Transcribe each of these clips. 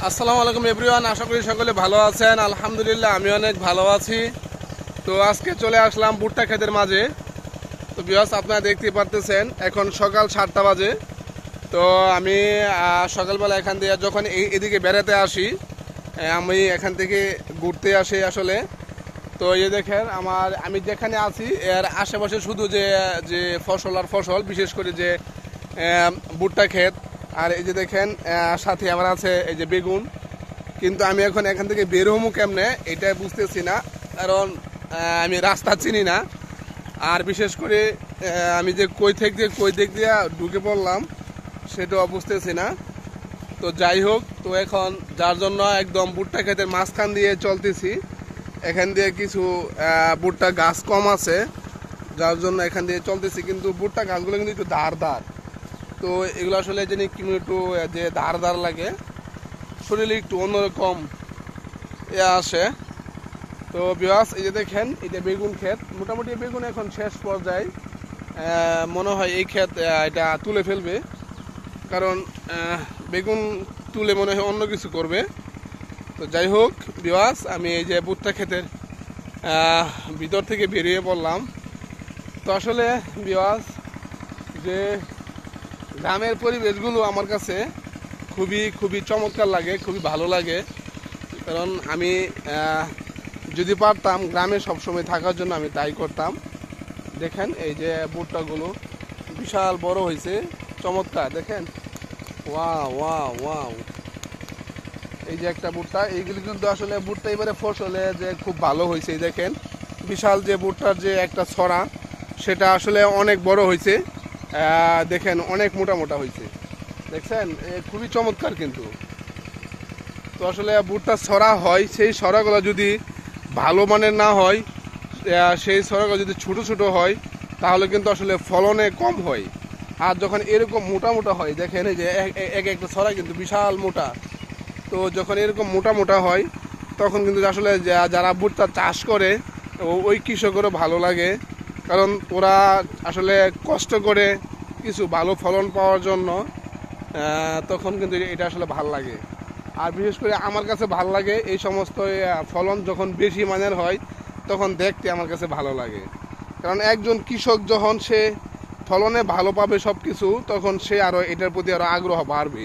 আসসালামু আলাইকুম এভরিওয়ান, আশা করি সকলে ভালো আছেন। আলহামদুলিল্লাহ আমি অনেক ভালো আছি। তো আজকে চলে আসলাম ভুট্টা ক্ষেতের মাঝে। তো ভিউয়ার্স, আপনারা দেখতে পারতেছেন এখন সকাল 7টা বাজে। তো আমি সকালবেলা এখান দিয়ে যখন এদিকে বেড়াতে আসি, আমি এখান থেকে ঘুরতে আসি আসলে। তো এই দেখেন আমি যেখানে আছি এর আশেপাশে শুধু যে যে ফসল আর ফসল, বিশেষ করে যে ভুট্টা ক্ষেত। আর এই যে দেখেন সাথে আমার আছে এই যে বেগুন। কিন্তু আমি এখন এখান থেকে বের হবো কেমনে এটা বুঝতেছি না, কারণ আমি রাস্তা চিনি না। আর বিশেষ করে আমি যে কই দিক দিয়ে ঢুকে পড়লাম সেটাও বুঝতেছি না। তো যাই হোক, তো এখন যার জন্য একদম ভুট্টা ক্ষেতের মাঝখান দিয়ে চলতেছি। এখান দিয়ে কিছু ভুট্টা গাছ কম আছে, যার জন্য এখান দিয়ে চলতেছি। কিন্তু ভুট্টা গাছগুলো কিন্তু একটু ধার ধার। তো এগুলো আসলে জানি কিমন একটু যে ধার ধার লাগে, শরীরে একটু অন্যরকম আসে। তো বিয়াস, এই যে দেখেন এই যে বেগুন ক্ষেত, মোটামুটি বেগুন এখন শেষ পর্যায়ে। মনে হয় এই ক্ষেত এটা তুলে ফেলবে, কারণ বেগুন তুলে মনে হয় অন্য কিছু করবে। তো যাই হোক বিয়াস, আমি এই যে ভুট্টা ক্ষেতের ভিতর থেকে বেরিয়ে পড়লাম। তো আসলে বিয়াস, যে গ্রামের পরিবেশগুলো আমার কাছে খুবই খুবই চমৎকার লাগে, খুবই ভালো লাগে। কারণ আমি যদি পারতাম গ্রামে সবসময় থাকার জন্য আমি তাই করতাম। দেখেন এই যে ভুট্টাগুলো বিশাল বড় হয়েছে, চমৎকার দেখেন। ওয়াও ওয়াও ওয়াও, এই যে একটা ভুট্টা, এইগুলি কিন্তু আসলে ভুট্টা এবারে ফসলে যে খুব ভালো হয়েছে। দেখেন বিশাল যে ভুট্টার যে একটা ছড়া, সেটা আসলে অনেক বড় হয়েছে। দেখেন অনেক মোটা মোটা হয়েছে, দেখছেন খুবই চমৎকার। কিন্তু তো আসলে ভুট্টা ছড়া হয়, সেই ছড়াগুলো যদি ভালো মানের না হয়, সেই ছড়াগুলো যদি ছোট ছোট হয়, তাহলে কিন্তু আসলে ফলনে কম হয়। আর যখন এরকম মোটা মোটা হয়, দেখেন এই যে এক একটা ছড়া কিন্তু বিশাল মোটা। তো যখন এরকম মোটা মোটা হয়, তখন কিন্তু আসলে যারা ভুট্টা চাষ করে ওই কৃষকেরও ভালো লাগে, কারণ ওরা আসলে কষ্ট করে কিছু ভালো ফলন পাওয়ার জন্য। তখন কিন্তু এটা আসলে ভাল লাগে। আর বিশেষ করে আমার কাছে ভাল লাগে এই সমস্ত ফলন যখন বেশি মানের হয়, তখন দেখতে আমার কাছে ভালো লাগে। কারণ একজন কৃষক যখন সে ফলনে ভালো পাবে সব কিছু, তখন সে আরও এটার প্রতি আরও আগ্রহ বাড়বে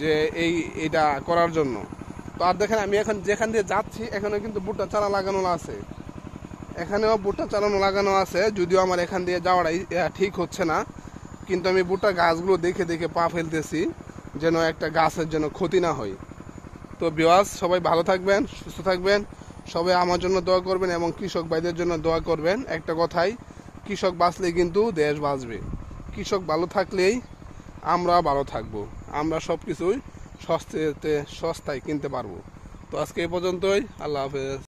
যে এটা করার জন্য। তো আর দেখেন আমি এখন যেখান দিয়ে যাচ্ছি, এখানে কিন্তু ভুট্টা চারা লাগানো আছে। এখানেও ভুট্টা চালানো লাগানো আছে, যদিও আমার এখান দিয়ে যাওয়াটাই ঠিক হচ্ছে না। কিন্তু আমি ভুট্টা গাছগুলো দেখে দেখে পা ফেলতেছি, যেন একটা গাছের যেন ক্ষতি না হয়। তো ভিউয়ার্স, সবাই ভালো থাকবেন, সুস্থ থাকবেন। সবাই আমার জন্য দোয়া করবেন এবং কৃষক ভাইদের জন্য দোয়া করবেন। একটা কথাই, কৃষক বাঁচলেই কিন্তু দেশ বাঁচবে। কৃষক ভালো থাকলেই আমরা ভালো থাকবো, আমরা সব কিছুই সস্তায় কিনতে পারবো। তো আজকে এই পর্যন্তই, আল্লাহ হাফেজ।